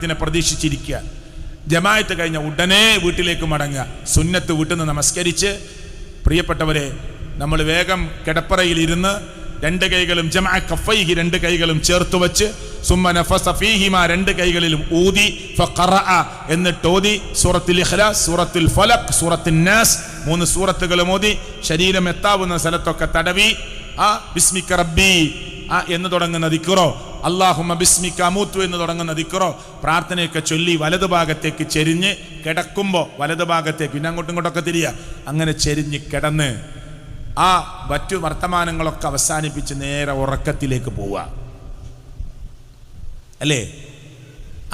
ഇതിനെ പ്രതീക്ഷിച്ചിരിക്കുക. ജമാഅത്ത് കഴിഞ്ഞ ഉടനെ വീട്ടിലേക്ക് മടങ്ങുക. സുന്നത്ത് വീട്ടിൽ നിന്ന് നമസ്കരിച്ച്, പ്രിയപ്പെട്ടവരെ, നമ്മൾ വേഗം കിടപ്പറയിൽ ഇരുന്ന് രണ്ട് കൈകളും ജമഅ കഫൈഹി, രണ്ട് കൈകളും ചേർത്ത് വെച്ച്, സുമ്മ നഫസ ഫീഹിമാ, രണ്ട് കൈകളിലും ഊതി, ഫഖറഅ, എന്നിട്ട് ഓതി സൂറത്തുൽ ഇഖ്ലാസ്, സൂറത്തുൽ ഫലഖ്, സൂറത്തുൻ നാസ്, 3 സൂറത്തുകളും ഓതി ശരീരം എത്താവുന്ന സ്ഥലത്തൊക്കെ തടവി ബിസ്മിക റബ്ബി എന്ന് തുടങ്ങുന്ന ദിക്റോ, അല്ലാഹുമ്മ ബിസ്മിക അമൂതു എന്ന് തുടങ്ങുന്ന ദിക്റോ, പ്രാർത്ഥനയൊക്കെ ചൊല്ലി വലതുഭാഗത്തേക്ക് ചെരിഞ്ഞ് കിടക്കുമ്പോൾ വലതുഭാഗത്തേക്ക്, പിന്നെ അങ്ങോട്ടും ഇങ്ങോട്ടൊക്കെ തിരിയുക, അങ്ങനെ ചെരിഞ്ഞ് കിടന്ന് മറ്റു വർത്തമാനങ്ങളൊക്കെ അവസാനിപ്പിച്ച് നേരെ ഉറക്കത്തിലേക്ക് പോവുക. അല്ലേ?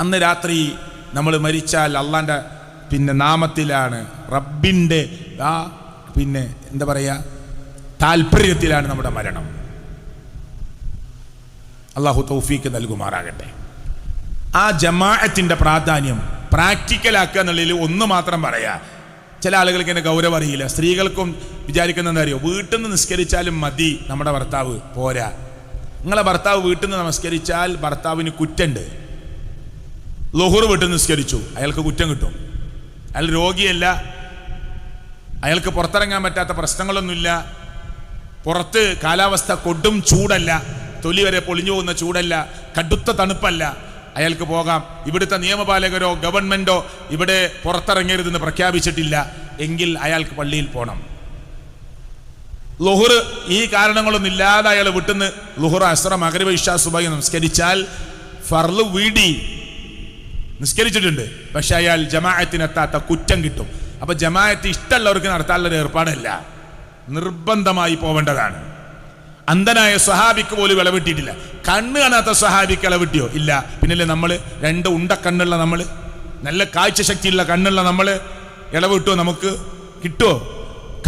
അന്ന് രാത്രി നമ്മൾ മരിച്ചാൽ അള്ളാൻ്റെ നാമത്തിലാണ്, റബ്ബിൻ്റെ എന്താ പറയുക, താല്പര്യത്തിലാണ് നമ്മുടെ മരണം. അള്ളാഹു തൗഫീക്ക് നൽകുമാറാകട്ടെ. ആ ജമാഅത്തിൻ്റെ പ്രാധാന്യം പ്രാക്ടിക്കലാക്കുക എന്നുള്ളതിൽ ഒന്ന് മാത്രം പറയാ. ചില ആളുകൾക്ക് എന്നെ ഗൗരവം അറിയില്ല. സ്ത്രീകൾക്കും വിചാരിക്കുന്നത് അറിയോ, വീട്ടിൽ നിന്ന് നിസ്കരിച്ചാലും മതി നമ്മുടെ ഭർത്താവ്, പോരാ. നിങ്ങളെ ഭർത്താവ് വീട്ടിൽ നിന്ന് നമസ്കരിച്ചാൽ ഭർത്താവിന് കുറ്റുണ്ട്. ളുഹുർ വീട്ടിൽ നിന്ന് നിസ്കരിച്ചു, അയാൾക്ക് കുറ്റം കിട്ടും. അയാൾ രോഗിയല്ല, അയാൾക്ക് പുറത്തിറങ്ങാൻ പറ്റാത്ത പ്രശ്നങ്ങളൊന്നുമില്ല, പുറത്ത് കാലാവസ്ഥ കൊടും ചൂടല്ല, തൊലി വരെ പൊളിഞ്ഞു പോകുന്ന ചൂടല്ല, കടുത്ത തണുപ്പല്ല, അയാൾക്ക് പോകാം. ഇവിടുത്തെ നിയമപാലകരോ ഗവൺമെന്റോ ഇവിടെ പുറത്തിറങ്ങരുതെന്ന് പ്രഖ്യാപിച്ചിട്ടില്ല എങ്കിൽ അയാൾക്ക് പള്ളിയിൽ പോകണം. ളുഹുർ ഈ കാരണങ്ങളൊന്നും ഇല്ലാതെ അയാൾ വിട്ടുന്ന് ളുഹുർ, അസ്ര, മഗ്രിബ്, ഇശാ, സുബഹി നമസ്കരിച്ചാൽ ഫർള് വീടി നിസ്കരിച്ചിട്ടുണ്ട്, പക്ഷെ അയാൾ ജമാഅത്തിനെത്താത്ത കുറ്റം കിട്ടും. അപ്പൊ ജമാഅത്ത് ഇഷ്ടമുള്ളവർക്ക് നടത്താനുള്ള ഏർപ്പാടല്ല, നിർബന്ധമായി പോവേണ്ടതാണ്. അന്ധനായ സ്വഹാബിക്ക് പോലും ഇളവിട്ടിട്ടില്ല. കണ്ണ് കാണാത്ത സ്വഹാബിക്ക് ഇളവിട്ടിയോ? ഇല്ല. പിന്നല്ലേ നമ്മൾ 2 ഉണ്ട കണ്ണുള്ള, നമ്മൾ നല്ല കാഴ്ച ശക്തിയുള്ള കണ്ണുള്ള നമ്മൾ ഇളവിട്ടോ? നമുക്ക് കിട്ടുമോ?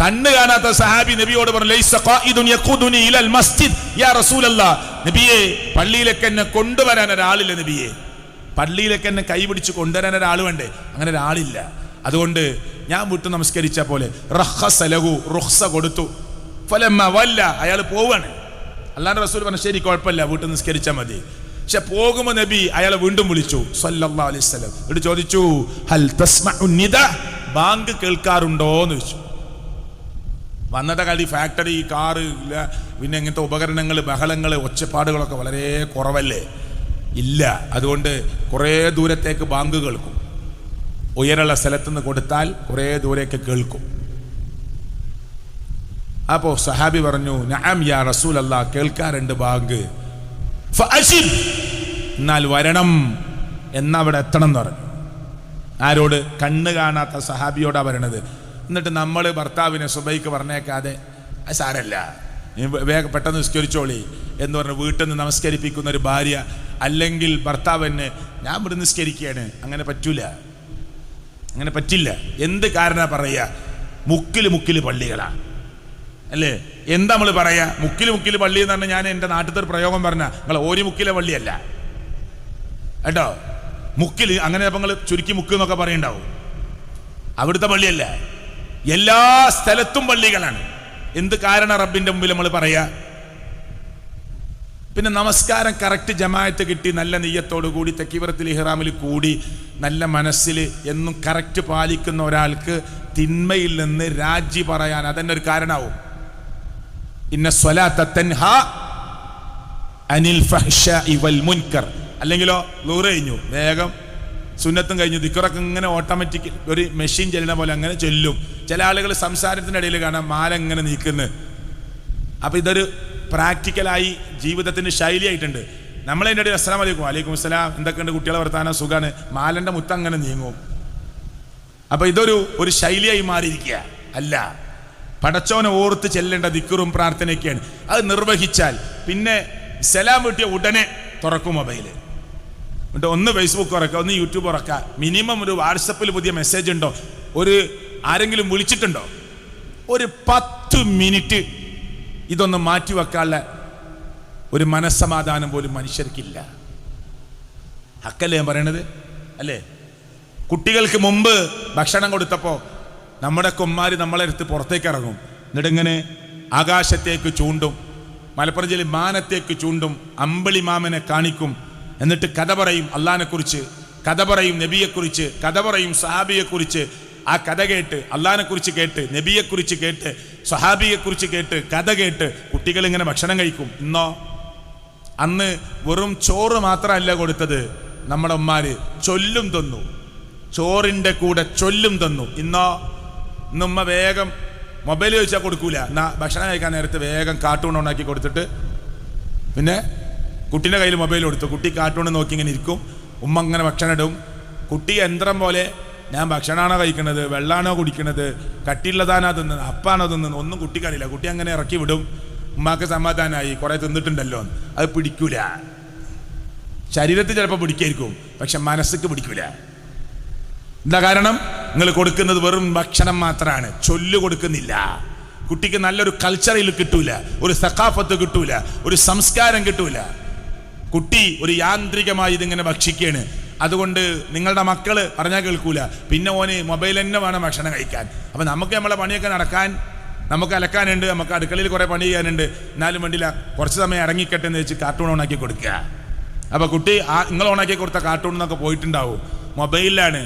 കണ്ണ് കാണാത്ത സഹാബി നബിയോട് പറഞ്ഞു, ലൈസ ഖായിദുൻ യഖുദുനി ഇലൽ മസ്ജിദ് യാ റസൂലല്ലാഹ്, നബിയെ പള്ളിയിലേക്ക് എന്നെ കൊണ്ടുവരാൻ ഒരാളില്ല. നബിയെ പള്ളിയിലേക്ക് എന്നെ കൈപിടിച്ച് കൊണ്ടുവരാൻ ഒരാൾ വേണ്ടേ? അങ്ങനെ ഒരാളില്ല. അതുകൊണ്ട് ഞാൻ വിട്ടു നമസ്കരിച്ച പോലെ റഖ്ഖസ ലഹു, റുഖ്സ കൊടുത്തു. ഫലമ്മ വല്ല, അയാൾ പോവാണ്. അല്ലാഹുവിന്റെ റസൂൽ പറഞ്ഞു, ശരി കുഴപ്പമില്ല, വീട്ടിൽ നിസ്കരിച്ചാൽ മതി. പക്ഷെ പോകുമ്പോൾ നബി അയാളെ വീണ്ടും വിളിച്ചു സല്ലല്ലാഹു അലൈഹി വസല്ലം. എന്നിട്ട് ചോദിച്ചു, ഹൽ തസ്മഉ നിദാ, ബാങ്ക് കേൾക്കാറുണ്ടോ എന്ന് ചോദിച്ചു. വന്നത്തെ കാലത്ത് ഫാക്ടറി, കാറ്, പിന്നെ ഇങ്ങനത്തെ ഉപകരണങ്ങൾ, ബഹളങ്ങൾ, ഒച്ചപ്പാടുകളൊക്കെ വളരെ കുറവല്ലേ? ഇല്ല. അതുകൊണ്ട് കുറേ ദൂരത്തേക്ക് ബാങ്ക് കേൾക്കും. ഉയരമുള്ള സ്ഥലത്തുനിന്ന് കൊടുത്താൽ കുറേ ദൂരേക്ക് കേൾക്കും. അപ്പോ സഹാബി പറഞ്ഞു, നഅം യാ റസൂലല്ലാഹ്, കേൾക്കാറുണ്ട് ബാങ്ക്. ഫഅശിബ്, എന്നാൽ വരണം, എന്നവിടെ എത്തണം എന്ന് പറഞ്ഞു. ആരോട്? കണ്ണ് കാണാത്ത സഹാബിയോടാ വരണത്. എന്നിട്ട് നമ്മൾ ഭർത്താവിനെ സുബൈക്ക് പറഞ്ഞേക്കാതെ, അത് സാരല്ല, വേഗം പെട്ടെന്ന് നിസ്കരിച്ചോളി എന്ന് പറഞ്ഞ് വീട്ടിൽ നിന്ന് നമസ്കരിപ്പിക്കുന്ന ഒരു ഭാര്യ, അല്ലെങ്കിൽ ഭർത്താവിന് ഞാൻ ഇവിടെ നിസ്കരിക്കുകയാണ്, അങ്ങനെ പറ്റൂല, അങ്ങനെ പറ്റില്ല. എന്ത് കാരണ പറയാ? മുക്കില് പള്ളികളാ, അല്ലേ? എന്താ നമ്മൾ പറയാ? മുക്കില് പള്ളി എന്ന് പറഞ്ഞാൽ, ഞാൻ എൻ്റെ നാട്ടിലത്തെ ഒരു പ്രയോഗം പറഞ്ഞ, നിങ്ങൾ ഒരു മുക്കിലെ പള്ളിയല്ല കേട്ടോ, മുക്കില്. അങ്ങനെ നിങ്ങൾ ചുരുക്കി മുക്ക് എന്നൊക്കെ പറയുണ്ടാവും. അവിടുത്തെ പള്ളിയല്ല, എല്ലാ സ്ഥലത്തും പള്ളികളാണ്. എന്ത് കാരണം റബ്ബിന്റെ മുമ്പിൽ നമ്മൾ പറയാ? പിന്നെ നമസ്കാരം കറക്റ്റ് ജമാഅത്ത് കിട്ടി, നല്ല നെയ്യത്തോടു കൂടി തക്ബീറത്തുൽ ഇഹ്റാമിൽ കൂടി, നല്ല മനസ്സിൽ എന്നും കറക്റ്റ് പാലിക്കുന്ന ഒരാൾക്ക് തിന്മയിൽ നിന്ന് രാജി പറയാൻ അതന്നെ ഒരു കാരണമാവും. ഇന്ന സ്വലാത്ത തൻഹാ അനിൽ ഫഹ്ശാഇ വൽ മുൻകർ. അല്ലെങ്കിലോ ളുഹർ കഴിഞ്ഞു, വേഗം സുന്നത്തും കഴിഞ്ഞു, ദിക്റൊക്കെ ഇങ്ങനെ ഓട്ടോമാറ്റിക് ഒരു മെഷീൻ ചെല്ലുന്ന പോലെ അങ്ങനെ ചൊല്ലും. ചില ആളുകൾ സംസാരത്തിൻ്റെ ഇടയിൽ കാണാം മാല ഇങ്ങനെ നീക്കുന്നത്. അപ്പൊ ഇതൊരു പ്രാക്ടിക്കലായി ജീവിതത്തിന്റെ ശൈലിയായിട്ടുണ്ട്. നമ്മളതിൻ്റെ ഇടയിൽ അസ്സലാമു അലൈക്കും, വലൈക്കും അസ്സലാം, എന്തൊക്കെയുണ്ട്, കുട്ടികളെ വർത്താനം, സുഖാണ്, മാലന്റെ മുത്തം അങ്ങനെ നീങ്ങും. അപ്പൊ ഒരു ശൈലിയായി മാറിയിരിക്കുക അല്ല. പടച്ചോനെ ഓർത്ത് ചെല്ലേണ്ട ദിക്റും പ്രാർത്ഥനയൊക്കെയാണ്. അത് നിർവഹിച്ചാൽ പിന്നെ സലാം വീട്ടിയ ഉടനെ തുറക്കും മൊബൈല്, എന്നിട്ട് ഒന്ന് ഫേസ്ബുക്ക് തുറക്കുക, ഒന്ന് യൂട്യൂബ് തുറക്കുക, മിനിമം ഒരു വാട്സപ്പിൽ പുതിയ മെസ്സേജ് ഉണ്ടോ, ആരെങ്കിലും വിളിച്ചിട്ടുണ്ടോ, ഒരു 10 മിനിറ്റ് ഇതൊന്ന് മാറ്റിവെക്കാനുള്ള ഒരു മനസ്സമാധാനം പോലും മനുഷ്യർക്കില്ല. ഹക്കല്ലേ ഞാൻ പറയണത്? അല്ലേ? കുട്ടികൾക്ക് മുമ്പ് ഭക്ഷണം കൊടുത്തപ്പോൾ നമ്മുടെ കൊമ്മാര് നമ്മളെ അടുത്ത് പുറത്തേക്ക് ഇറങ്ങും, എന്നിട്ട് ഇങ്ങനെ ആകാശത്തേക്ക് ചൂണ്ടും, മലപ്പുറം ജില്ലയിൽ മാനത്തേക്ക് ചൂണ്ടും, അമ്പിളി മാമനെ കാണിക്കും, എന്നിട്ട് കഥ പറയും അള്ളാഹിനെ കുറിച്ച്. കഥ പറയും നബിയെക്കുറിച്ച്, കഥ പറയും സഹാബിയെക്കുറിച്ച്. ആ കഥ കേട്ട്, അള്ളാഹിനെ കുറിച്ച് കേട്ട്, നബിയെക്കുറിച്ച് കേട്ട്, സഹാബിയെക്കുറിച്ച് കേട്ട്, കഥ കേട്ട് കുട്ടികൾ ഇങ്ങനെ ഭക്ഷണം കഴിക്കും. ഇന്നോ, അന്ന് വെറും ചോറ് മാത്രമല്ല കൊടുത്തത്, നമ്മുടെ ഉമ്മാര് ചൊല്ലും തന്നു, ചോറിൻ്റെ കൂടെ ചൊല്ലും തന്നു. ഇന്നുമ്മ വേഗം മൊബൈൽ ചോദിച്ചാൽ കൊടുക്കൂല. എന്നാ ഭക്ഷണം കഴിക്കാൻ നേരത്ത് വേഗം കാർട്ടൂൺ ഉണ്ടാക്കി കൊടുത്തിട്ട് പിന്നെ കുട്ടീൻ്റെ കയ്യിൽ മൊബൈൽ കൊടുത്തു. കുട്ടി കാർട്ടൂൺ നോക്കി ഇങ്ങനെ ഇരിക്കും. ഉമ്മ അങ്ങനെ ഭക്ഷണം ഇടും. കുട്ടി യന്ത്രം പോലെ ഞാൻ ഭക്ഷണമാണോ കഴിക്കണത്, വെള്ളമാണോ കുടിക്കണത്, കട്ടിയുള്ളതാണോ തിന്നുന്നത്, അപ്പാണോ തിന്നുന്നത്, ഒന്നും കുട്ടിക്കറിയില്ല. കുട്ടി അങ്ങനെ ഇറക്കി വിടും. ഉമ്മാക്ക് സമാധാനമായി, കുറേ തിന്നിട്ടുണ്ടല്ലോ. അത് പിടിക്കൂല. ശരീരത്തിൽ ചിലപ്പോൾ പിടിക്കായിരിക്കും, പക്ഷെ മനസ്സിക്ക് പിടിക്കൂല. എന്താ കാരണം? നിങ്ങൾ കൊടുക്കുന്നത് വെറും ഭക്ഷണം മാത്രമാണ്, ചൊല്ല് കൊടുക്കുന്നില്ല. കുട്ടിക്ക് നല്ലൊരു കൾച്ചറിൽ കിട്ടൂല, ഒരു സഖാഫത്ത് കിട്ടൂല, ഒരു സംസ്കാരം കിട്ടൂല. കുട്ടി ഒരു യാന്ത്രികമായി ഇതിങ്ങനെ ഭക്ഷിക്കുകയാണ്. അതുകൊണ്ട് നിങ്ങളുടെ മക്കള് പറഞ്ഞാൽ കേൾക്കൂല. പിന്നെ ഓന് മൊബൈൽ തന്നെ വേണം ഭക്ഷണം കഴിക്കാൻ. അപ്പം നമുക്ക് നമ്മളെ പണിയൊക്കെ നടക്കാൻ, നമുക്ക് അലക്കാനുണ്ട്, നമുക്ക് അടുക്കളയിൽ കുറേ പണി ചെയ്യാനുണ്ട്, എന്നാലും വേണ്ടില്ല കുറച്ച് സമയം ഇറങ്ങിക്കട്ടെ എന്ന് വെച്ച് കാർട്ടൂൺ ഓണാക്കി കൊടുക്കുക. അപ്പോൾ കുട്ടി നിങ്ങൾ ഓണാക്കി കൊടുത്ത കാർട്ടൂൺ എന്നൊക്കെ പോയിട്ടുണ്ടാവും, മൊബൈലിലാണ്.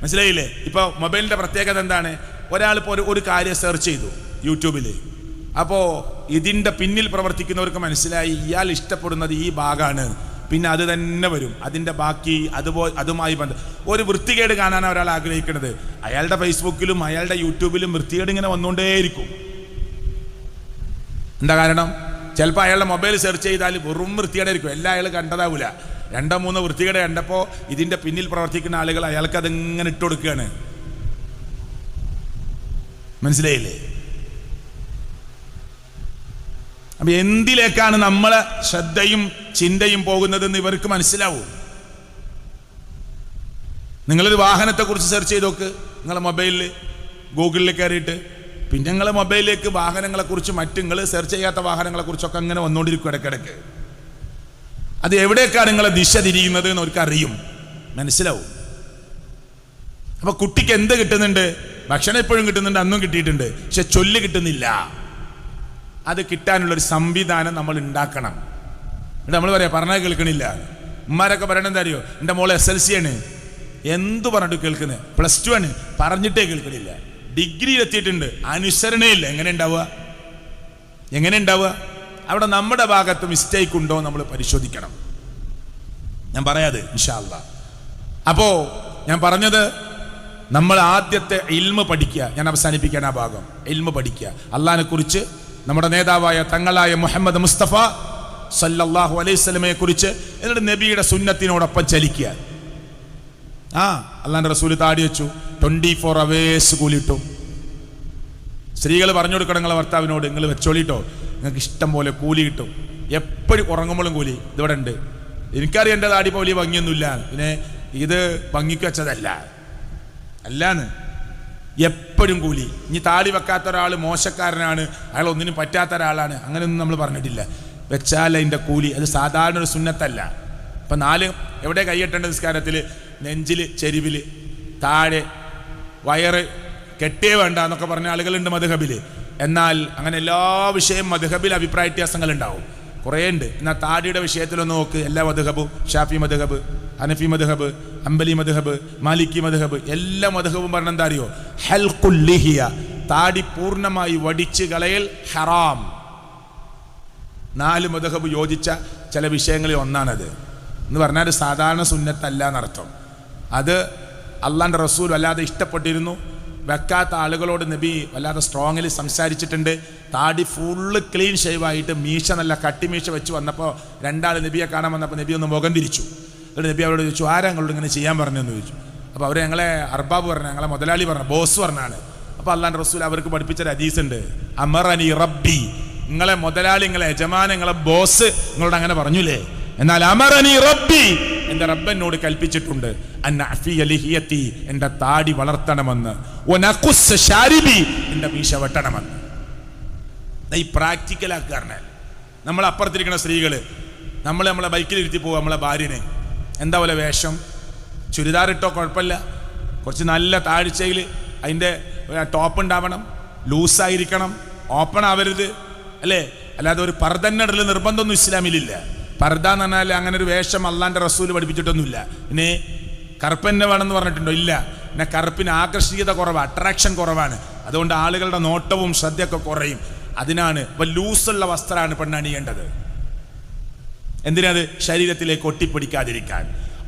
മനസ്സിലായില്ലേ? ഇപ്പോൾ മൊബൈലിൻ്റെ പ്രത്യേകത എന്താണ്? ഒരാളിപ്പോൾ ഒരു കാര്യം സെർച്ച് ചെയ്തു യൂട്യൂബിൽ. അപ്പോൾ ഇതിൻ്റെ പിന്നിൽ പ്രവർത്തിക്കുന്നവർക്ക് മനസ്സിലായി ഇയാൾ ഇഷ്ടപ്പെടുന്നത് ഈ ഭാഗമാണ്, പിന്നെ അത് തന്നെ വരും. അതിൻ്റെ ബാക്കി അതുമായി ബന്ധം ഒരു വൃത്തികേട് കാണാനാണ് ഒരാൾ ആഗ്രഹിക്കുന്നത്. അയാളുടെ ഫേസ്ബുക്കിലും അയാളുടെ യൂട്യൂബിലും വൃത്തികേട് ഇങ്ങനെ വന്നുകൊണ്ടേയിരിക്കും. എന്താ കാരണം? ചിലപ്പോൾ അയാളുടെ മൊബൈൽ സെർച്ച് ചെയ്താൽ വെറും വൃത്തികേടായിരിക്കും, എല്ലാം അയാൾ കണ്ടതാവില്ല. 2-3 വൃത്തികേട് കണ്ടപ്പോൾ ഇതിൻ്റെ പിന്നിൽ പ്രവർത്തിക്കുന്ന ആളുകൾ അയാൾക്ക് അതിങ്ങനെ ഇട്ട് കൊടുക്കുകയാണ്. മനസ്സിലായില്ലേ? അപ്പം എന്തിലേക്കാണ് നമ്മളെ ശ്രദ്ധയും ചിന്തയും പോകുന്നതെന്ന് ഇവർക്ക് മനസ്സിലാവും. നിങ്ങളൊരു വാഹനത്തെക്കുറിച്ച് സെർച്ച് ചെയ്ത് നോക്ക്, നിങ്ങളെ മൊബൈലിൽ ഗൂഗിളിൽ കയറിയിട്ട്. പിന്നെ നിങ്ങളെ മൊബൈലിലേക്ക് വാഹനങ്ങളെക്കുറിച്ച് മറ്റ് നിങ്ങൾ സെർച്ച് ചെയ്യാത്ത വാഹനങ്ങളെക്കുറിച്ചൊക്കെ അങ്ങനെ വന്നുകൊണ്ടിരിക്കും ഇടയ്ക്കിടയ്ക്ക്. അത് എവിടേക്കാണ് നിങ്ങളെ ദിശ തിരിയുന്നത് എന്ന് അവർക്ക് അറിയും, മനസ്സിലാവും. അപ്പൊ കുട്ടിക്ക് എന്ത് കിട്ടുന്നുണ്ട്? ഭക്ഷണം എപ്പോഴും കിട്ടുന്നുണ്ട്, അന്നും കിട്ടിയിട്ടുണ്ട്, പക്ഷെ ചൊല്ല് കിട്ടുന്നില്ല. അത് കിട്ടാനുള്ളൊരു സംവിധാനം നമ്മൾ ഉണ്ടാക്കണം. എന്നിട്ട് നമ്മൾ പറയാം പറഞ്ഞാൽ കേൾക്കണില്ല. ഉമ്മാരൊക്കെ പറയണത് എന്താ അറിയോ? എൻ്റെ മോള് SLC ആണ്, എന്തു പറഞ്ഞിട്ട് കേൾക്കുന്നത്? +2 ആണ്, പറഞ്ഞിട്ടേ കേൾക്കണില്ല. ഡിഗ്രിയിൽ എത്തിയിട്ടുണ്ട്, അനുസരണയില്ല. എങ്ങനെ ഉണ്ടാവുക? അവിടെ നമ്മുടെ ഭാഗത്ത് മിസ്റ്റേക്ക് ഉണ്ടോ നമ്മൾ പരിശോധിക്കണം. ഞാൻ പറയാതെ ഇൻഷാ അല്ലാഹ്. അപ്പോ ഞാൻ പറഞ്ഞത്, നമ്മൾ ആദ്യത്തെ ഇൽമ് പഠിക്കുക. ഞാൻ അവസാനിപ്പിക്കാൻ ആ ഭാഗം. ഇൽമ് പഠിക്കുക, അള്ളാഹിനെ കുറിച്ച്, നമ്മുടെ നേതാവായ തങ്ങളായ മുഹമ്മദ് മുസ്തഫ സല്ലല്ലാഹു അലൈഹി വസല്ലമയെ കുറിച്ച്, എന്നിട്ട് നബിയുടെ സുന്നത്തിനോടൊപ്പം ചലിക്കുക. അള്ളാഹിന്റെ റസൂല് താടി വെച്ചു, 24 hours കൂലിട്ടു. സ്ത്രീകൾ പറഞ്ഞു കൊടുക്കണം നിങ്ങളെ ഭർത്താവിനോട്, നിങ്ങൾ വെച്ചോളിട്ടോ, നിങ്ങൾക്ക് ഇഷ്ടം പോലെ കൂലി കിട്ടും. എപ്പോഴും ഉറങ്ങുമ്പോഴും കൂലി. ഇതിവിടെ ഉണ്ട്. എനിക്കറിയാം എൻ്റെ താടി വലിയ ഭംഗിയൊന്നുമില്ല, പിന്നെ ഇത് ഭംഗിക്ക് വെച്ചതല്ല, അല്ലാന്ന്. എപ്പോഴും കൂലി. ഇനി താടി വെക്കാത്ത ഒരാൾ മോശക്കാരനാണ്, അയാൾ ഒന്നിനും പറ്റാത്ത ഒരാളാണ്, അങ്ങനെയൊന്നും നമ്മൾ പറഞ്ഞിട്ടില്ല. വെച്ചാൽ അതിൻ്റെ കൂലി. അത് സാധാരണ ഒരു സുന്നത്തല്ല. ഇപ്പം 4 എവിടെ കൈയ്യട്ടേണ്ട നിസ്കാരത്തിൽ? നെഞ്ചിൽ, ചെരുവിൽ, താഴെ, വയറ്, കെട്ടിയേ വേണ്ട എന്നൊക്കെ പറഞ്ഞ ആളുകളുണ്ട് മദ്ഹബിൽ. എന്നാൽ അങ്ങനെ എല്ലാ വിഷയം മദ്ഹബിൽ അഭിപ്രായ വ്യത്യാസങ്ങളുണ്ടാവും, കുറേ ഉണ്ട്. എന്നാൽ താടിയുടെ വിഷയത്തിലൊന്ന് നോക്ക്. എല്ലാ മദ്ഹബും, ഷാഫി മദ്ഹബ്, ഹനഫി മദ്ഹബ്, ഹംബലി മദ്ഹബ്, മാലിക്കി മദ്ഹബ്, എല്ലാ മദ്ഹബും പറഞ്ഞ എന്താ അറിയോ? ഹൽഖുൽ ലിഹിയ, താടി പൂർണ്ണമായി വടിച്ച് കളയൽ ഹറാം. 4 മദ്ഹബ് യോജിച്ച ചില വിഷയങ്ങളിൽ ഒന്നാണത്. എന്ന് പറഞ്ഞാൽ സാധാരണ സുന്നത്തല്ല എന്നർത്ഥം. അത് അള്ളാന്റെ റസൂൽ വല്ലാതെ ഇഷ്ടപ്പെട്ടിരുന്നു. വെക്കാത്ത ആളുകളോട് നബി വല്ലാതെ സ്ട്രോങ്ങിൽ സംസാരിച്ചിട്ടുണ്ട്. താടി ഫുള്ള് ക്ലീൻ ഷേവായിട്ട് മീശ നല്ല കട്ടിമീശ വെച്ച് വന്നപ്പോൾ 2 ആൾ നബിയെ കാണാൻ വന്നപ്പോൾ നബി ഒന്ന് മുഖം തിരിച്ചു. എന്നിട്ട് നബി അവരോട് ചോദിച്ചു, ആരാ നിങ്ങളോട് ഇങ്ങനെ ചെയ്യാൻ പറഞ്ഞതെന്ന് ചോദിച്ചു. അപ്പോൾ അവർ ഞങ്ങളെ അർബാബ് പറഞ്ഞ, ഞങ്ങളെ മുതലാളി പറഞ്ഞ, ബോസ് പറഞ്ഞാണ്. അപ്പോൾ അള്ളാന്റെ റസൂൽ അവർക്ക് പഠിപ്പിച്ചൊരു ഹദീസ് ഉണ്ട്, അമറനി റബ്ബി, നിങ്ങളെ മുതലാളി, നിങ്ങളെ യജമാൻ, നിങ്ങളെ ബോസ് നിങ്ങളോട് അങ്ങനെ പറഞ്ഞില്ലേ? എന്നാൽ അമറനി റബ്ബി, എൻ്റെ റബ്ബനോട് കൽപ്പിച്ചിട്ടുണ്ട്, ലിഹിയത്തി, എൻ്റെ താടി വളർത്തണമെന്ന്, എൻ്റെ മീശ വെട്ടണമെന്ന്. ഈ പ്രാക്ടിക്കലാക്കാറിന് നമ്മൾ അപ്പുറത്തിരിക്കുന്ന സ്ത്രീകൾ, നമ്മളെ ബൈക്കിലിരുത്തി പോവുക, നമ്മളെ ഭാര്യനെ എന്താ പോലെ വേഷം, ചുരിദാർ ഇട്ടോ കുഴപ്പമില്ല, കുറച്ച് നല്ല താഴ്ചയിൽ അതിൻ്റെ ടോപ്പ് ഉണ്ടാവണം, ലൂസായിരിക്കണം, ഓപ്പൺ ആവരുത്, അല്ലേ? അല്ലാതെ ഒരു പർദ്ദന്നിടൽ നിർബന്ധമൊന്നും ഇസ്ലാമിലില്ല. പർദ്ദ എന്ന് പറഞ്ഞാൽ അങ്ങനെ ഒരു വേഷം അള്ളാന്റെ റസൂൽ പഠിപ്പിച്ചിട്ടൊന്നുമില്ല. പിന്നെ കറുപ്പന്നെ വേണമെന്ന് പറഞ്ഞിട്ടുണ്ടോ? ഇല്ല. പിന്നെ കറുപ്പിന് ആകർഷണീയത കുറവാണ്, അട്രാക്ഷൻ കുറവാണ്. അതുകൊണ്ട് ആളുകളുടെ നോട്ടവും ശ്രദ്ധയൊക്കെ കുറയും. അതിനാണ് ഇപ്പം ലൂസുള്ള വസ്ത്രമാണ് പെണ്ണണിയേണ്ടത്. എന്തിനത്? ശരീരത്തിലേക്ക് ഒട്ടിപ്പിടിക്കാതിരിക്കാൻ,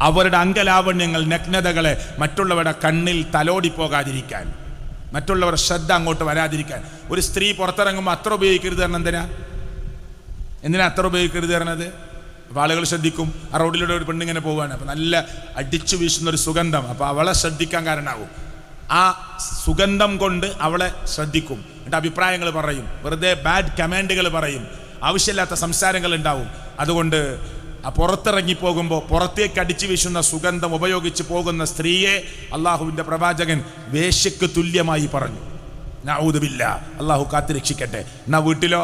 അവരുടെ അംഗലാവണ്യങ്ങൾ, നഗ്നതകളെ മറ്റുള്ളവരുടെ കണ്ണിൽ തലോടിപ്പോകാതിരിക്കാൻ, മറ്റുള്ളവരുടെ ശ്രദ്ധ അങ്ങോട്ട് വരാതിരിക്കാൻ. ഒരു സ്ത്രീ പുറത്തിറങ്ങുമ്പോൾ അത്ര ഉപയോഗിക്കരുത് കാരണം എന്തിനാ അത്ര ഉപയോഗിക്കരുത് പറഞ്ഞത്? അപ്പോൾ ആളുകൾ ശ്രദ്ധിക്കും. ആ റോഡിലൂടെ ഒരു പെണ്ണിങ്ങനെ പോവുകയാണ്, അപ്പോൾ നല്ല അടിച്ചു വീശുന്നൊരു സുഗന്ധം, അപ്പോൾ അവളെ ശ്രദ്ധിക്കാൻ കാരണമാകും. ആ സുഗന്ധം കൊണ്ട് അവളെ ശ്രദ്ധിക്കും, എന്നിട്ട് അഭിപ്രായങ്ങൾ പറയും, വെറുതെ ബാഡ് കമാൻഡുകൾ പറയും, ആവശ്യമില്ലാത്ത സംസാരങ്ങൾ ഉണ്ടാവും. അതുകൊണ്ട് ആ പുറത്തിറങ്ങി പോകുമ്പോൾ പുറത്തേക്ക് അടിച്ചു വീശുന്ന സുഗന്ധം ഉപയോഗിച്ച് പോകുന്ന സ്ത്രീയെ അള്ളാഹുവിൻ്റെ പ്രവാചകൻ വേശ്യക്ക് തുല്യമായി പറഞ്ഞു. നഊദു ബില്ലാഹ്, അള്ളാഹു കാത്തുരക്ഷിക്കട്ടെ. എന്നാൽ വീട്ടിലോ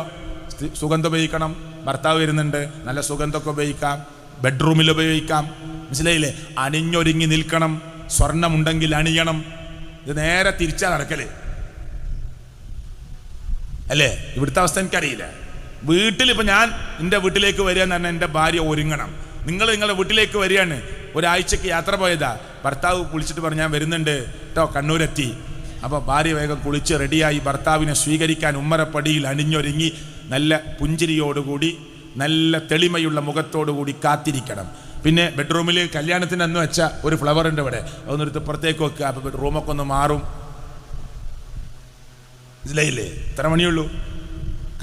സുഗന്ധം ഉപയോഗിക്കണം. ഭർത്താവ് വരുന്നുണ്ട്, നല്ല സുഗന്ധമൊക്കെ ഉപയോഗിക്കാം, ബെഡ്റൂമിൽ ഉപയോഗിക്കാം. മനസ്സിലായില്ലേ? അണിഞ്ഞൊരുങ്ങി നിൽക്കണം, സ്വർണമുണ്ടെങ്കിൽ അണിയണം. ഇത് നേരെ തിരിച്ചാ നടക്കല് അല്ലേ? ഇവിടുത്തെ അവസ്ഥ എനിക്കറിയില്ല. വീട്ടിലിപ്പോൾ ഞാൻ എൻ്റെ വീട്ടിലേക്ക് വരിക എന്ന് പറഞ്ഞാൽ എൻ്റെ ഭാര്യ ഒരുങ്ങണം. നിങ്ങളുടെ വീട്ടിലേക്ക് വരികയാണ്, ഒരാഴ്ചക്ക് യാത്ര പോയതാ, ഭർത്താവ് വിളിച്ചിട്ട് പറഞ്ഞു ഞാൻ വരുന്നുണ്ട് കേട്ടോ, കണ്ണൂരെത്തി. അപ്പോൾ ഭാര്യ വേഗം കുളിച്ച് റെഡിയായി ഭർത്താവിനെ സ്വീകരിക്കാൻ ഉമ്മറപ്പടിയിൽ അണിഞ്ഞൊരുങ്ങി നല്ല പുഞ്ചിരിയോടുകൂടി നല്ല തെളിമയുള്ള മുഖത്തോടുകൂടി കാത്തിരിക്കണം. പിന്നെ ബെഡ്റൂമിൽ കല്യാണത്തിന് അന്ന് വെച്ച ഒരു ഫ്ലവർ ഉണ്ട് ഇവിടെ, അതൊന്നെടുത്ത് പുറത്തേക്ക് വെക്കുക. അപ്പോൾ റൂമൊക്കെ ഒന്ന് മാറും. മനസ്സിലായില്ലേ? ഇത്ര മണിയുള്ളൂ.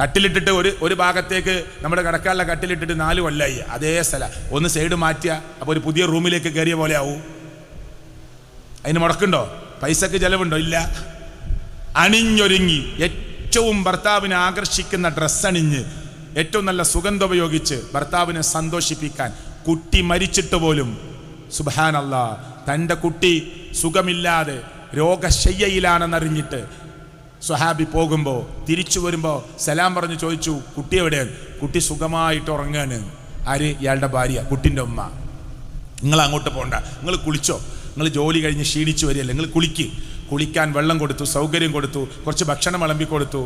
കട്ടിലിട്ടിട്ട് ഒരു ഭാഗത്തേക്ക് നമ്മുടെ കിടക്കാനുള്ള കട്ടിലിട്ടിട്ട് 4 കൊല്ലമായി അതേ സ്ഥലം. ഒന്ന് സൈഡ് മാറ്റുക, അപ്പോൾ ഒരു പുതിയ റൂമിലേക്ക് കയറിയ പോലെ ആവും. അതിന് മുടക്കുണ്ടോ? പൈസക്ക് ചെലവുണ്ടോ? ഇല്ല. അണിഞ്ഞൊരുങ്ങി ഏറ്റവും ഭർത്താവിനെ ആകർഷിക്കുന്ന ഡ്രസ്സ് അണിഞ്ഞ് ഏറ്റവും നല്ല സുഗന്ധം ഉപയോഗിച്ച് ഭർത്താവിനെ സന്തോഷിപ്പിക്കാൻ. കുട്ടി മരിച്ചിട്ട് പോലും സുബ്ഹാനല്ലാഹ് തൻ്റെ കുട്ടി സുഖമില്ലാതെ രോഗശയ്യയിലാണെന്നറിഞ്ഞിട്ട് സ്വഹാബി പോകുമ്പോൾ തിരിച്ചു വരുമ്പോൾ സലാം പറഞ്ഞ് ചോദിച്ചു, കുട്ടി എവിടെയാണ്? കുട്ടി സുഖമായിട്ട് ഉറങ്ങാണ്. ആര്? ഇയാളുടെ ഭാര്യ, കുട്ടിൻ്റെ ഉമ്മ. നിങ്ങൾ അങ്ങോട്ട് പോകണ്ട, നിങ്ങൾ കുളിച്ചോ, നിങ്ങൾ ജോലി കഴിഞ്ഞ് ക്ഷീണിച്ചു വരികയല്ലേ, നിങ്ങൾ കുളിക്കാൻ വെള്ളം കൊടുത്തു, സൗകര്യം കൊടുത്തു, കുറച്ച് ഭക്ഷണം വിളമ്പി കൊടുത്തു,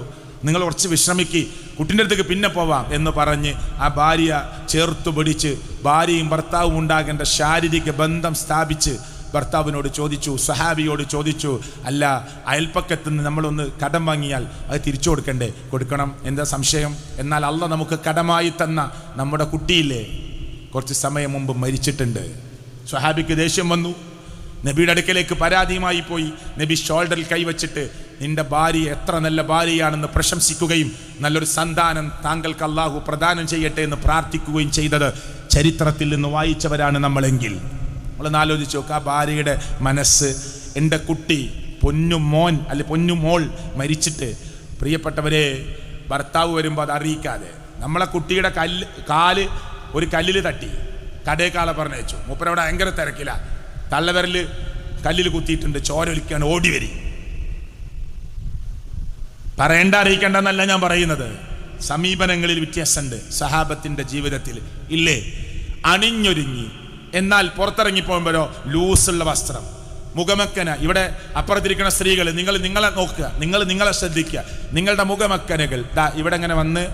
നിങ്ങൾ കുറച്ച് വിശ്രമിക്ക്, കുട്ടിൻ്റെ അടുത്തേക്ക് പിന്നെ പോവാം എന്ന് പറഞ്ഞ് ആ ഭാര്യ ചേർത്തു പിടിച്ച് ഭാര്യയും ഭർത്താവും ഉണ്ടാകേണ്ട ശാരീരിക ബന്ധം സ്ഥാപിച്ച് ഭർത്താവിനോട് ചോദിച്ചു, സഹാബിയോട് ചോദിച്ചു, അല്ല അയൽപ്പക്കത്ത് നിന്ന് നമ്മളൊന്ന് കടം വാങ്ങിയാൽ അത് തിരിച്ചു കൊടുക്കണ്ടേ? കൊടുക്കണം, എന്താ സംശയം? എന്നാൽ അള്ളാഹ് നമുക്ക് കടമായി തന്ന നമ്മുടെ കുട്ടിയില്ലേ കുറച്ച് സമയം മുമ്പ് മരിച്ചിട്ടുണ്ട്. സഹാബിക്ക് ദേഷ്യം വന്നു, നബിയുടെ അടുക്കലേക്ക് പരാതിയുമായി പോയി. നബി ഷോൾഡറിൽ കൈവച്ചിട്ട് നിന്റെ ഭാര്യ എത്ര നല്ല ഭാര്യയാണെന്ന് പ്രശംസിക്കുകയും നല്ലൊരു സന്താനം താങ്കൾക്ക് അള്ളാഹു പ്രദാനം ചെയ്യട്ടെ എന്ന് പ്രാർത്ഥിക്കുകയും ചെയ്തത് ചരിത്രത്തിൽ നിന്ന് വായിച്ചവരാണ് നമ്മളെങ്കിൽ നമ്മളൊന്ന് ആലോചിച്ച് നോക്കുക. ആ ഭാര്യയുടെ മനസ്സ്, എൻ്റെ കുട്ടി പൊന്നുമോൻ അല്ലെ പൊന്നുമോൾ മരിച്ചിട്ട് പ്രിയപ്പെട്ടവരെ ഭർത്താവ് വരുമ്പോൾ അത് അറിയിക്കാതെ നമ്മളെ കുട്ടിയുടെ കാല് ഒരു കല്ലിൽ തട്ടി കടേക്കാളെ പറഞ്ഞയച്ചു. മൂപ്പരവിടെ ഭയങ്കര തിരക്കില്ല, തള്ളവിരൽ കല്ലിൽ കുത്തിയിട്ടുണ്ട്, ചോര ഒലിക്കാണ്, ഓടി വരി. പറയേണ്ട അറിയിക്കേണ്ടെന്നല്ല ഞാൻ പറയുന്നത്, സമീപനങ്ങളിൽ വ്യത്യാസമുണ്ട് സഹാബത്തിൻ്റെ ജീവിതത്തിൽ ഇല്ലേ? അണിഞ്ഞൊരുങ്ങി എന്നാൽ പുറത്തിറങ്ങി പോകുമ്പോഴോ ലൂസുള്ള വസ്ത്രം, മുഖമക്കന. ഇവിടെ അപ്പുറത്തിരിക്കുന്ന സ്ത്രീകൾ നിങ്ങളെ നോക്കുക, നിങ്ങളെ ശ്രദ്ധിക്കുക. നിങ്ങളുടെ മുഖമക്കനകൾ ഇവിടെ ഇങ്ങനെ വന്ന്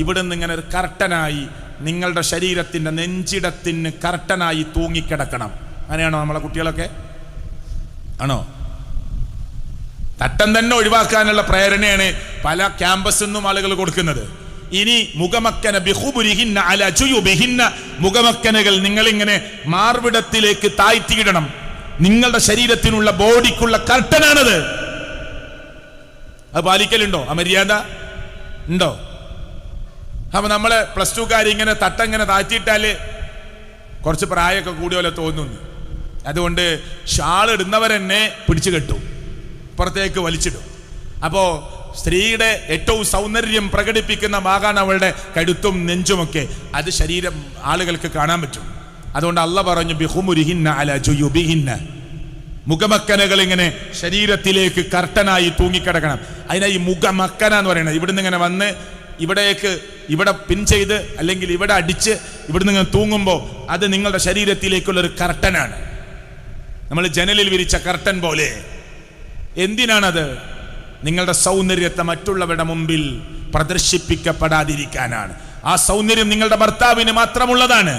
ഇവിടെ നിന്ന് ഇങ്ങനെ ഒരു കർട്ടനായി നിങ്ങളുടെ ശരീരത്തിൻ്റെ നെഞ്ചിടത്തിന് കർട്ടനായി തൂങ്ങിക്കിടക്കണം. അങ്ങനെയാണോ നമ്മളെ കുട്ടികളൊക്കെ? ആണോ? തട്ടം തന്നെ ഒഴിവാക്കാനുള്ള പ്രേരണയാണ് പല ക്യാമ്പസിൽ നിന്നും ആളുകൾ കൊടുക്കുന്നത്. ഇനി മുഖമക്കന ബിഖുബുരിഹിന്ന അലാ ജുയുബിഹിന്ന, മുഖമക്കനകൾ നിങ്ങളിങ്ങനെ മാർവിടത്തിലേക്ക് താഴ്ത്തിയിടണം. നിങ്ങളുടെ ശരീരത്തിനുള്ള ബോഡിക്കുള്ള കർട്ടനാണത്. അത് പാലിക്കലുണ്ടോ? ആ മര്യാദ ഉണ്ടോ? അപ്പൊ നമ്മള് പ്ലസ് 2 ഇങ്ങനെ തട്ടങ്ങനെ താഴ്ത്തിയിട്ടാല് കുറച്ച് പ്രായമൊക്കെ കൂടിയ പോലെ തോന്നുന്നു. അതുകൊണ്ട് ഷാൾ ഇടുന്നവരെന്നെ പിടിച്ചു കെട്ടും, പുറത്തേക്ക് വലിച്ചിടും. അപ്പോൾ സ്ത്രീയുടെ ഏറ്റവും സൗന്ദര്യം പ്രകടിപ്പിക്കുന്ന ഭാഗമാണ് അവളുടെ കഴുത്തും നെഞ്ചുമൊക്കെ. അത് ശരീരം ആളുകൾക്ക് കാണാൻ പറ്റും. അതുകൊണ്ട് അള്ളാഹ് പറഞ്ഞു ബിഖുമുരിഹിന്ന അലാ ജുയുബിഹിന്ന, മുഖമക്കനകൾ ഇങ്ങനെ ശരീരത്തിലേക്ക് കർട്ടനായി തൂങ്ങിക്കിടക്കണം. അതിനാ ഈ മുഖമക്കന എന്ന് പറയുന്നത്. ഇവിടുന്ന് ഇങ്ങനെ വന്ന് ഇവിടെ പിൻ ചെയ്ത് അല്ലെങ്കിൽ ഇവിടെ അടിച്ച് ഇവിടുന്ന് ഇങ്ങനെ തൂങ്ങുമ്പോൾ അത് നിങ്ങളുടെ ശരീരത്തിലേക്കുള്ളൊരു കർട്ടനാണ്. നമ്മൾ ജനലിൽ വിരിച്ച കർട്ടൻ പോലെ. എന്തിനാണത്? നിങ്ങളുടെ സൗന്ദര്യത്തെ മറ്റുള്ളവരുടെ മുമ്പിൽ പ്രദർശിപ്പിക്കപ്പെടാതിരിക്കാനാണ്. ആ സൗന്ദര്യം നിങ്ങളുടെ ഭർത്താവിന് മാത്രമുള്ളതാണ്.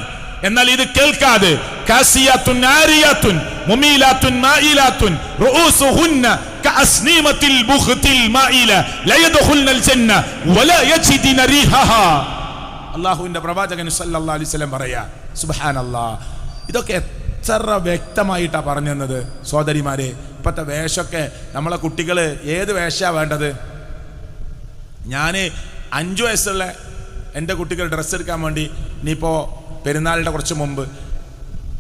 എന്നാൽ ഇത് കേൾക്കാതെ കാസിയാത്തുൻ ആരിയാത്തുൻ മുമീലാത്തുൻ മായിലാത്തുൻ റൂസുഹുന്ന കഅസ്നീമത്തിൽ ബുഖ്തിൽ മായില ല യദ്ഖുൽനൽ ജന്ന വലാ യജിദിന റീഹഹാ. അല്ലാഹുവിന്റെ പ്രവാചകൻ സല്ലല്ലാഹു അലൈഹി വസല്ലം പറയാ. സുബ്ഹാനല്ലാഹ്. ഇതൊക്കെ എത്ര വ്യക്തമായിട്ടാ പറഞ്ഞു തന്നത് സഹോദരിമാരെ. ഇപ്പോഴത്തെ വേഷമൊക്കെ നമ്മളെ കുട്ടികൾ ഏത് വേഷമാണ് വേണ്ടത്? ഞാൻ 5 വയസ്സുള്ള എൻ്റെ കുട്ടികൾ ഡ്രസ്സ് എടുക്കാൻ വേണ്ടി ഇനിയിപ്പോൾ പെരുന്നാളിൻ്റെ കുറച്ച് മുമ്പ്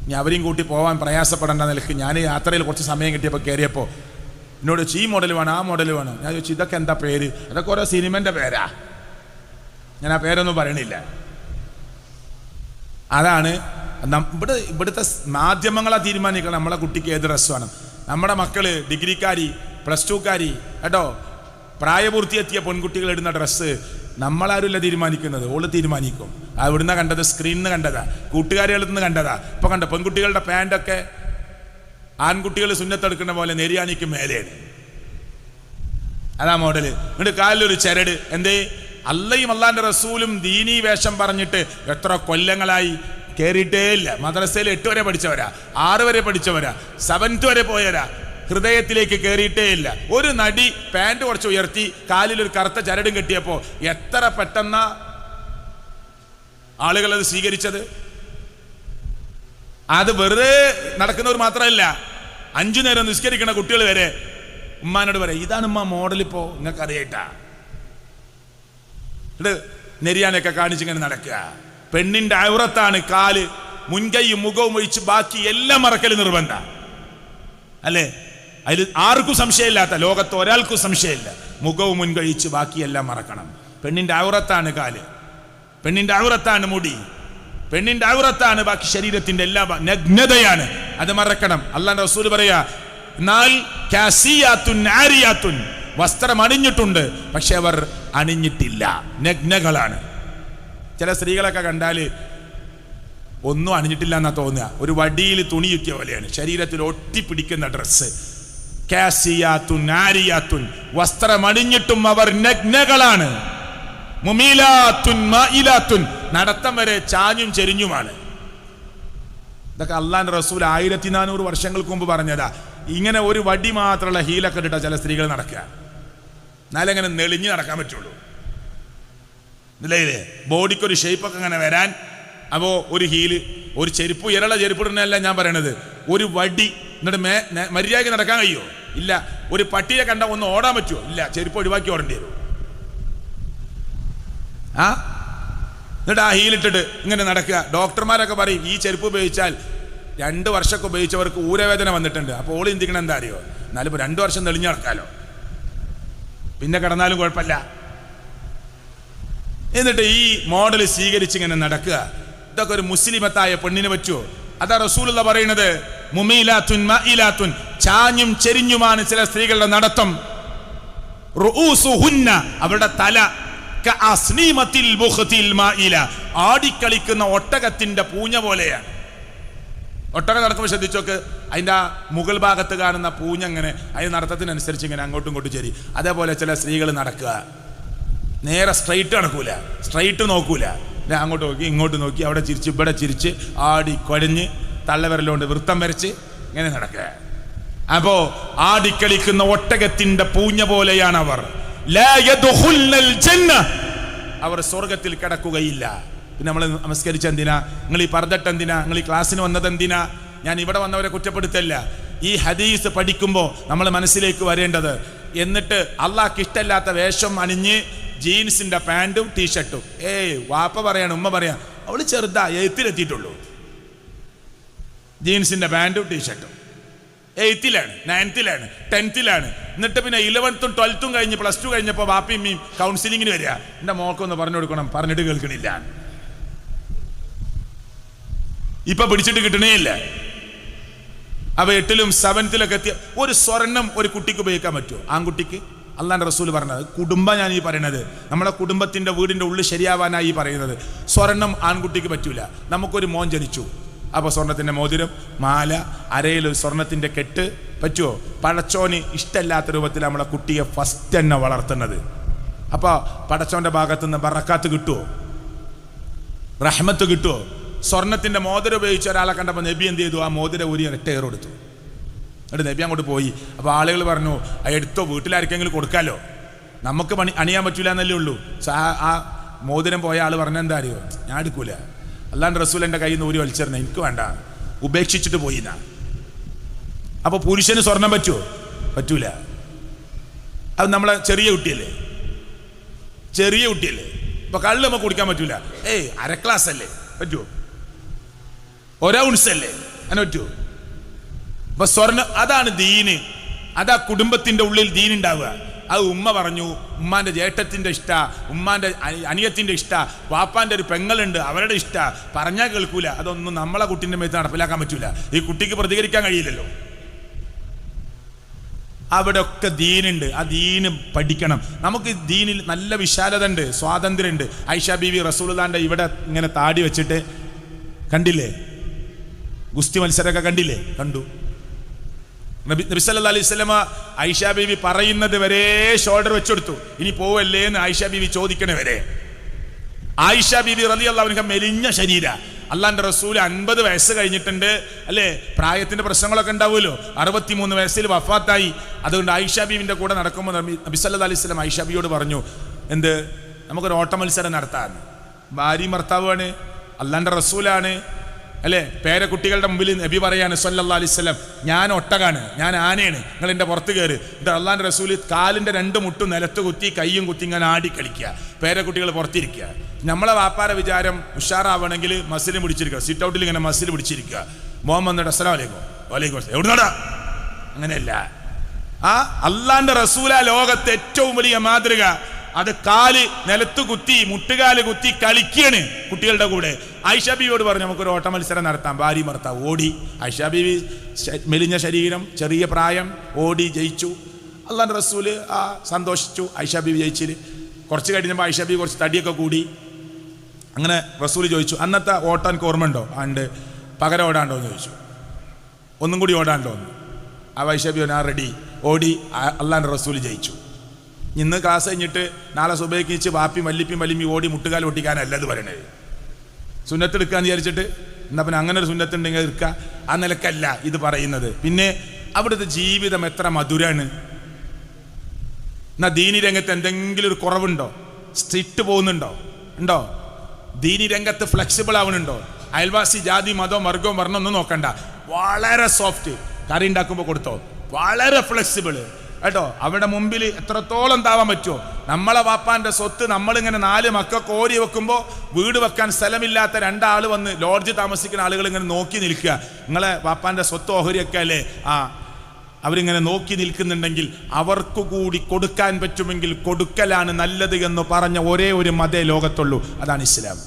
ഞാൻ അവരെയും കൂട്ടി പോകാൻ പ്രയാസപ്പെടേണ്ട നിലയ്ക്ക് ഞാൻ യാത്രയിൽ കുറച്ച് സമയം കിട്ടിയപ്പോൾ കയറിയപ്പോൾ എന്നോട് ഈ മോഡൽ വേണം ആ മോഡൽ വേണം. ഞാൻ ചോദിച്ചു ഇതൊക്കെ എന്താ പേര്? അതൊക്കെ ഓരോ സിനിമൻ്റെ പേരാ. ഞാൻ ആ പേരൊന്നും പറയണില്ല. അതാണ് ഇവിടുത്തെ മാധ്യമങ്ങളെ തീരുമാനിക്കണം നമ്മളെ കുട്ടിക്ക് ഏത് ഡ്രസ്സ് വേണം. നമ്മുടെ മക്കള് ഡിഗ്രിക്കാരി പ്ലസ് ടുക്കാരി കേട്ടോ പ്രായപൂർത്തിയെത്തിയ പെൺകുട്ടികൾ ഇടുന്ന ഡ്രസ്സ് നമ്മളാരുമല്ല തീരുമാനിക്കുന്നത്, ഓള് തീരുമാനിക്കും. അവിടുന്ന് കണ്ടത്, സ്ക്രീനിൽ നിന്ന് കണ്ടതാ, കൂട്ടുകാരികളിൽ നിന്ന് കണ്ടതാ. ഇപ്പൊ കണ്ട പെൺകുട്ടികളുടെ പാൻറ്റൊക്കെ ആൺകുട്ടികൾ സുന്നത്തെടുക്കുന്ന പോലെ നെരിയാണിക്ക് മേലെയാണ്. അതാ മോഡല്. എന്നിട്ട് കാലിലൊരു ചരട്. എന്തേ? അള്ളയും അള്ളാന്റെ റസൂലും ദീനീ വേഷം പറഞ്ഞിട്ട് എത്ര കൊല്ലങ്ങളായി കയറിയിട്ടേ ഇല്ല. മദ്രസയിൽ 8 വരെ പഠിച്ചവരാ, 6 വരെ പഠിച്ചവരാ, 7th വരെ പോയവരാ. ഹൃദയത്തിലേക്ക് കയറിയിട്ടേ ഇല്ല. ഒരു നടി പാൻറ് കുറച്ച് ഉയർത്തി കാലിലൊരു കറുത്ത ചരടും കെട്ടിയപ്പോ എത്ര പെട്ടെന്ന ആളുകൾ അത് സ്വീകരിച്ചത്. അത് വെറുതെ നടക്കുന്നവർ മാത്രമല്ല, 5 നേരം നിസ്കരിക്കുന്ന കുട്ടികൾ വരെ ഉമ്മാനോട് പറയാം ഇതാണ് ഉമ്മ മോഡലിപ്പോ നിങ്ങൾക്ക് അറിയായിട്ടാ. നെരിയാനൊക്കെ കാണിച്ചിങ്ങനെ നടക്കുക. പെണ്ണിന്റെ ഔറത്താണ് കാല്. മുൻകൈയും മുഖവും ഒഴിച്ച് ബാക്കി എല്ലാം മറക്കൽ നിർബന്ധ അല്ലേ? അതിൽ ആർക്കും സംശയമില്ലാത്ത, ലോകത്ത് ഒരാൾക്കും സംശയമില്ല. മുഖവും മുൻകഴിച്ച് ബാക്കിയെല്ലാം മറക്കണം. പെണ്ണിന്റെ ഔറത്താണ് കാല്, പെണ്ണിന്റെ ഔറത്താണ് മുടി, പെണ്ണിന്റെ ഔറത്താണ് ബാക്കി ശരീരത്തിന്റെ എല്ലാ നഗ്നതയാണ്. അത് മറക്കണം. അല്ലാഹുവിന്റെ റസൂൽ പറയാ എന്നാൽ കാസിയാത്തുൻ ആരിയാത്തുൻ, വസ്ത്രം അണിഞ്ഞിട്ടുണ്ട് പക്ഷെ അവർ അണിഞ്ഞിട്ടില്ല, നഗ്നകളാണ്. ചില സ്ത്രീകളൊക്കെ കണ്ടാൽ ഒന്നും അണിഞ്ഞിട്ടില്ല എന്നാ തോന്നുക. ഒരു വടിയിൽ തുണി ചുറ്റിയ പോലെയാണ്, ശരീരത്തിൽ ഒട്ടിപ്പിടിക്കുന്ന ഡ്രസ്സ്. കാസിയാത്തുൻ ആരിയാത്തുൻ, വസ്ത്രം അണിഞ്ഞിട്ടും അവർ നഗ്നകളാണ്. മുമീലാത്തുൻ മായിലാത്തുൻ, നടത്തം വരെ ചാഞ്ഞും ചെരിഞ്ഞുമാണ്. ഇതൊക്കെ അള്ളാന്റെ റസൂൽ 1400 വർഷങ്ങൾക്ക് മുമ്പ് പറഞ്ഞതാ. ഇങ്ങനെ ഒരു വടി മാത്രമുള്ള ഹീലൊക്കെ ഇട്ടിട്ടാ ചില സ്ത്രീകൾ നടക്കുക. എന്നാലെങ്ങനെ നെളിഞ്ഞ് നടക്കാൻ പറ്റുള്ളൂ. ഇല്ലേ? ബോഡിക്കൊരു ഷേപ്പൊക്കെ അങ്ങനെ വരാൻ. അപ്പോൾ ഒരു ഹീല്, ഒരു ചെരുപ്പ്, ഇരള ചെരുപ്പ് ഇടുന്നതല്ല ഞാൻ പറയണത്. ഒരു വടി എന്നിട്ട് മര്യാദയ്ക്ക് നടക്കാൻ കഴിയുമോ? ഇല്ല. ഒരു പട്ടിയെ കണ്ട ഒന്ന് ഓടാൻ പറ്റുമോ? ഇല്ല. ചെരുപ്പ് ഒഴിവാക്കി ഓടേണ്ടി വരും. എന്നിട്ട് ആ ഹീലിട്ടിട്ട് ഇങ്ങനെ നടക്കുക. ഡോക്ടർമാരൊക്കെ പറയും ഈ ചെരുപ്പ് ഉപയോഗിച്ചാൽ 2 വർഷമൊക്കെ ഉപയോഗിച്ചവർക്ക് ഊരവേദന വന്നിട്ടുണ്ട്. അപ്പോൾ ഓള് ചിന്തിക്കണം എന്താ അറിയോ, എന്നാലും ഇപ്പോൾ 2 വർഷം തെളിഞ്ഞു നടക്കാലോ, പിന്നെ കിടന്നാലും കുഴപ്പമില്ല. എന്നിട്ട് ഈ മോഡൽ സ്വീകരിച്ചിങ്ങനെ നടക്കുക. ഇതൊക്കെ ഒരു മുസ്ലിമത്തായ പെണ്ണിന് പറ്റുമോ? അതാ റസൂലുള്ള പറയുന്നത്. മുമീലാത്തുൻ മായിലാത്തുൻ, ചാഞ്ഞും ചെരിഞ്ഞുമാണ് ചില സ്ത്രീകളുടെ നടത്തം. റൂസുഹുന്ന, അവരുടെ തല കഅസ്നീമത്തിൽ ബുഖ്തിൽ മായില, ആടിക്കളിക്കുന്ന ഒട്ടകത്തിന്റെ പൂഞ്ഞ പോലെയാണ്. ഒട്ടകം നടക്കുമ്പോൾ ശ്രദ്ധിച്ചോക്ക്, അതിൻ്റെ ആ മുകൾ ഭാഗത്ത് കാണുന്ന പൂഞ്ഞങ്ങനെ അതിന് നടത്തത്തിനനുസരിച്ച് ഇങ്ങനെ അങ്ങോട്ടും ഇങ്ങോട്ടും ചെരി. അതേപോലെ ചില സ്ത്രീകൾ നടക്കുക, നേരെ സ്ട്രൈറ്റ് നടക്കൂല, സ്ട്രൈറ്റ് നോക്കൂല, അങ്ങോട്ട് നോക്കി ഇങ്ങോട്ട് നോക്കി, അവിടെ ചിരിച്ച് ഇവിടെ ചിരിച്ച് ആടി കുഴഞ്ഞ് തള്ളവിരലുകൊണ്ട് വൃത്തം വരച്ച് ഇങ്ങനെ നടക്കുക. അപ്പോ ആടിക്കളിക്കുന്ന ഒട്ടകത്തിന്റെ പൂഞ്ഞ പോലെയാണ് അവർ. ലാ യദ്ഖുൽനൽ ജന്ന, അവർ സ്വർഗത്തിൽ കിടക്കുകയില്ല. പിന്നെ നമ്മൾ നമസ്കരിച്ച എന്തിനാ? നിങ്ങൾ ഈ പറഞ്ഞിട്ട് എന്തിനാ? നിങ്ങൾ ഈ ക്ലാസ്സിന് വന്നത് എന്തിനാ? ഞാൻ ഇവിടെ വന്നവരെ കുറ്റപ്പെടുത്തല്ല. ഈ ഹദീസ് പഠിക്കുമ്പോൾ നമ്മൾ മനസ്സിലേക്ക് വരേണ്ടത്, എന്നിട്ട് അള്ളാഹ്ക്ക് ഇഷ്ടമില്ലാത്ത വേഷം അണിഞ്ഞ് ജീൻസിന്റെ പാൻറ്റും ടീഷർട്ടും, വാപ്പ പറയാണ്, ഉമ്മ പറയാ, അവള് ചെറുതാ, 8th-ലെത്തിയിട്ടുള്ളൂ, ജീൻസിന്റെ പാൻറ്റും ടീഷർട്ടും, 8th-ലാണ്, 9th-ലാണ്, 10th-ലാണ്. എന്നിട്ട് പിന്നെ 11th-ഉം 12th-ഉം കഴിഞ്ഞ് +2 കഴിഞ്ഞപ്പോൾ വാപ്പയും ഉമ്മയും കൗൺസിലിങ്ങിന് വരിക. എൻ്റെ മോക്കൊന്ന് പറഞ്ഞു കൊടുക്കണം, പറഞ്ഞിട്ട് കേൾക്കണില്ല, ഇപ്പൊ പിടിച്ചിട്ട് കിട്ടണേ ഇല്ല. അപ്പൊ 8th-ലും 7th-ലൊക്കെ എത്തിയ ഒരു സ്വർണം ഒരു കുട്ടിക്ക് ഉപയോഗിക്കാൻ പറ്റുമോ? ആൺകുട്ടിക്ക്? അള്ളാന്റെ റസൂൽ പറഞ്ഞത് കുടുംബം, ഞാൻ ഈ പറയുന്നത് നമ്മുടെ കുടുംബത്തിന്റെ വീടിന്റെ ഉള്ളിൽ ശരിയാവാനായി പറയുന്നത്. സ്വർണം ആൺകുട്ടിക്ക് പറ്റൂല. നമുക്കൊരു മോൻ ജനിച്ചു, അപ്പോൾ സ്വർണത്തിന്റെ മോതിരം, മാല, അരയിൽ സ്വർണത്തിന്റെ കെട്ട് പറ്റുമോ? പടച്ചോന് ഇഷ്ടമില്ലാത്ത രൂപത്തിൽ നമ്മളെ കുട്ടിയെ ഫസ്റ്റ് തന്നെ വളർത്തുന്നത്. അപ്പോൾ പടച്ചോന്റെ ഭാഗത്തുനിന്ന് ബറക്കാത്ത് കിട്ടുമോ? റഹ്മത്ത് കിട്ടുമോ? സ്വർണത്തിൻ്റെ മോതിരം ഉപയോഗിച്ച ഒരാളെ കണ്ടപ്പോൾ നബി എന്ത് ചെയ്തു? ആ മോതിരം ഊരി ഇട്ടേർ കൊടുത്തു. എന്നിട്ട് നബി അങ്ങോട്ട് പോയി. അപ്പോൾ ആളുകൾ പറഞ്ഞു, എടുത്തോ, വീട്ടിലാർക്കെങ്കിലും കൊടുക്കാമല്ലോ, നമുക്ക് അണിയാൻ പറ്റൂല എന്നല്ലേ ഉള്ളൂ. ആ മോതിരം പോയ ആൾ പറഞ്ഞ എന്താ അറിയോ? ഞാൻ എടുക്കൂല, അല്ലാണ്ട് റസൂൽ എൻ്റെ കയ്യിൽ നിന്ന് ഊരി വലിച്ചെറിഞ്ഞ, എനിക്ക് വേണ്ട, ഉപേക്ഷിച്ചിട്ട് പോയി എന്നാ. അപ്പോൾ പുരുഷന് സ്വർണം പറ്റുമോ? പറ്റൂല. അത് നമ്മളെ ചെറിയ കുട്ടിയല്ലേ. ഇപ്പൊ കള്ള് നമുക്ക് കുടിക്കാൻ പറ്റൂല. അര ക്ലാസ് അല്ലേ, പറ്റുമോ? ഒരൗൺസ് അല്ലേ, അങ്ങനെ പറ്റുമോ? അപ്പൊ സ്വർണം, അതാണ് ദീന്. അതാ കുടുംബത്തിന്റെ ഉള്ളിൽ ദീനുണ്ടാവുക. അത് ഉമ്മ പറഞ്ഞു, ഉമ്മാന്റെ ജ്യേഷ്ഠത്തിന്റെ ഇഷ്ട, ഉമ്മാന്റെ അനിയത്തിന്റെ ഇഷ്ട, വാപ്പാന്റെ ഒരു പെങ്ങളുണ്ട് അവരുടെ ഇഷ്ട, പറഞ്ഞാൽ കേൾക്കൂല. അതൊന്നും നമ്മളെ കുട്ടിന്റെ മേത്ത് നടപ്പിലാക്കാൻ പറ്റൂല. ഈ കുട്ടിക്ക് പ്രതികരിക്കാൻ കഴിയില്ലല്ലോ. അവിടെ ഒക്കെ ദീനുണ്ട്. ആ ദീന് പഠിക്കണം. നമുക്ക് ദീനിൽ നല്ല വിശാലത ഉണ്ട്, സ്വാതന്ത്ര്യമുണ്ട്. ആയിഷ ബീവി റസൂലുള്ളാഹിന്റെ ഇവിടെ ഇങ്ങനെ താടി വെച്ചിട്ട് കണ്ടില്ലേ? ഗുസ്തി മത്സരമൊക്കെ കണ്ടില്ലേ? കണ്ടു. നബി സല്ലല്ലാഹു അലൈഹി വസല്ലമ ആയിഷ ബീവി പറയുന്നത് വരെ ഷോൾഡർ വെച്ചെടുത്തു. ഇനി പോവല്ലേ എന്ന് ആയിഷ ബീവി ചോദിക്കണ വരെ. ആയിഷ ബീവി റളിയല്ലാഹു അൻഹ മെലിഞ്ഞ ശരീര. അള്ളാന്റെ റസൂൽ 50 വയസ്സ് കഴിഞ്ഞിട്ടുണ്ട് അല്ലേ? പ്രായത്തിന്റെ പ്രശ്നങ്ങളൊക്കെ ഉണ്ടാവുമല്ലോ. 63 വയസ്സിൽ വഫാത്തായി. അതുകൊണ്ട് ആയിഷ ബീവിന്റെ കൂടെ നടക്കുമ്പോൾ നബി സല്ലല്ലാഹു അലൈഹി വസല്ലം ആയിഷ ബീവിയോട് പറഞ്ഞു, എന്ത്, നമുക്കൊരു ഓട്ട മത്സരം നടത്താമെന്ന്. ഭാര്യയും ഭർത്താവുമാണ്, അള്ളാന്റെ റസൂലാണ് അല്ലേ? പേരക്കുട്ടികളുടെ മുമ്പിൽ നബി പറയാണ് സല്ലല്ലാഹു അലൈഹി വസല്ലം, ഞാൻ ഒട്ടകാണ്, ഞാൻ ആനയാണ്, നിങ്ങൾ എൻ്റെ പുറത്ത് കയറി. എന്നിട്ട് അള്ളാന്റെ റസൂല് കാലിൻ്റെ 2 മുട്ടും നിലത്ത് കുത്തി കയ്യും കുത്തി ഇങ്ങനെ ആടി കളിക്കുക, പേരക്കുട്ടികൾ പുറത്തിരിക്കുക. നമ്മളെ വാപ്പാര വിചാരം ഉഷാറാവണമെങ്കിൽ മസിലും പിടിച്ചിരിക്കുക, സിറ്റ് ഔട്ടിൽ ഇങ്ങനെ മസിൽ പിടിച്ചിരിക്കുക. മോൻ വന്നിട്ട് അസ്സലാമു അലൈക്കും, വലൈക്കും അസ്സലാം, എവിടുന്നാടാ? അങ്ങനെയല്ല. ആ അള്ളാന്റെ റസൂല ലോകത്തെ ഏറ്റവും വലിയ മാതൃക. അത് കാല് നിലത്ത് കുത്തി മുട്ടുകാല് കുത്തി കളിക്കാണ് കുട്ടികളുടെ കൂടെ. ആയിഷ ബീവിയോട് പറഞ്ഞു, നമുക്കൊരു ഓട്ട മത്സരം നടത്താം. ഭാര്യ ഭർത്താവ് ഓടി. ആയിഷ ബീവി മെലിഞ്ഞ ശരീരം, ചെറിയ പ്രായം, ഓടി ജയിച്ചു. അള്ളാന്റെ റസൂല് സന്തോഷിച്ചു. ആയിഷ ബീവി ജയിച്ചില്. കുറച്ച് കഴിഞ്ഞപ്പോൾ ആയിഷ ബീവി കുറച്ച് തടിയൊക്കെ കൂടി. അങ്ങനെ റസൂല് ചോദിച്ചു, അന്നത്തെ ഓട്ടാൻ എനിക്ക് ഓർമ്മ ഉണ്ടോ? ആണ്ട് പകരം ഓടാണ്ടോ എന്ന് ചോദിച്ചു. ഒന്നും കൂടി ഓടാണ്ടോ എന്ന്. ആ ആയിഷ ബീവി ഞാൻ റെഡി. ഓടി. അള്ളാന്റെ റസൂല് ജയിച്ചു. ഇന്ന് ക്ലാസ് കഴിഞ്ഞിട്ട് നാളെ സുബൈക്ക് വെച്ച് വാപ്പി മല്ലിപ്പി മല്ലിമി ഓടി മുട്ടുകാൽ ഒട്ടിക്കാനല്ല ഇത് പറയണത്. സുന്നത്തെടുക്കാന്ന് വിചാരിച്ചിട്ട് എന്നാ പിന്നെ അങ്ങനെ ഒരു സുന്നത്തുണ്ടെങ്കിൽ എടുക്കുക, ആ നിലക്കല്ല ഇത് പറയുന്നത്. പിന്നെ അവിടുത്തെ ജീവിതം എത്ര മധുരാണ്. എന്നാ ദീനി രംഗത്ത് എന്തെങ്കിലും ഒരു കുറവുണ്ടോ? സ്ട്രിക്റ്റ് പോകുന്നുണ്ടോ? ഉണ്ടോ? ദീനി രംഗത്ത് ഫ്ലെക്സിബിൾ ആവുന്നുണ്ടോ? അയൽവാസി ജാതി മതം വർഗവും വർണ്ണം ഒന്നും നോക്കണ്ട, വളരെ സോഫ്റ്റ്. കറി ഉണ്ടാക്കുമ്പോൾ കൊടുത്തോ, വളരെ ഫ്ലെക്സിബിൾ കേട്ടോ. അവിടെ മുമ്പിൽ എത്രത്തോളം താവാൻ പറ്റുമോ? നമ്മളെ വാപ്പാന്റെ സ്വത്ത് നമ്മളിങ്ങനെ 4 മക്കൾക്ക് ഓരി വെക്കുമ്പോൾ വീട് വെക്കാൻ സ്ഥലമില്ലാത്ത 2 ആൾ വന്ന് ലോഡ്ജ് താമസിക്കുന്ന ആളുകൾ ഇങ്ങനെ നോക്കി നിൽക്കുക. നിങ്ങളെ വാപ്പാന്റെ സ്വത്ത് ഓഹരിയൊക്കെ അല്ലേ? അവരിങ്ങനെ നോക്കി നിൽക്കുന്നുണ്ടെങ്കിൽ അവർക്ക് കൂടി കൊടുക്കാൻ പറ്റുമെങ്കിൽ കൊടുക്കലാണ് നല്ലത് എന്ന് പറഞ്ഞ ഒരേ ഒരു മതേ ലോകത്തുള്ളൂ, അതാണ് ഇസ്ലാം.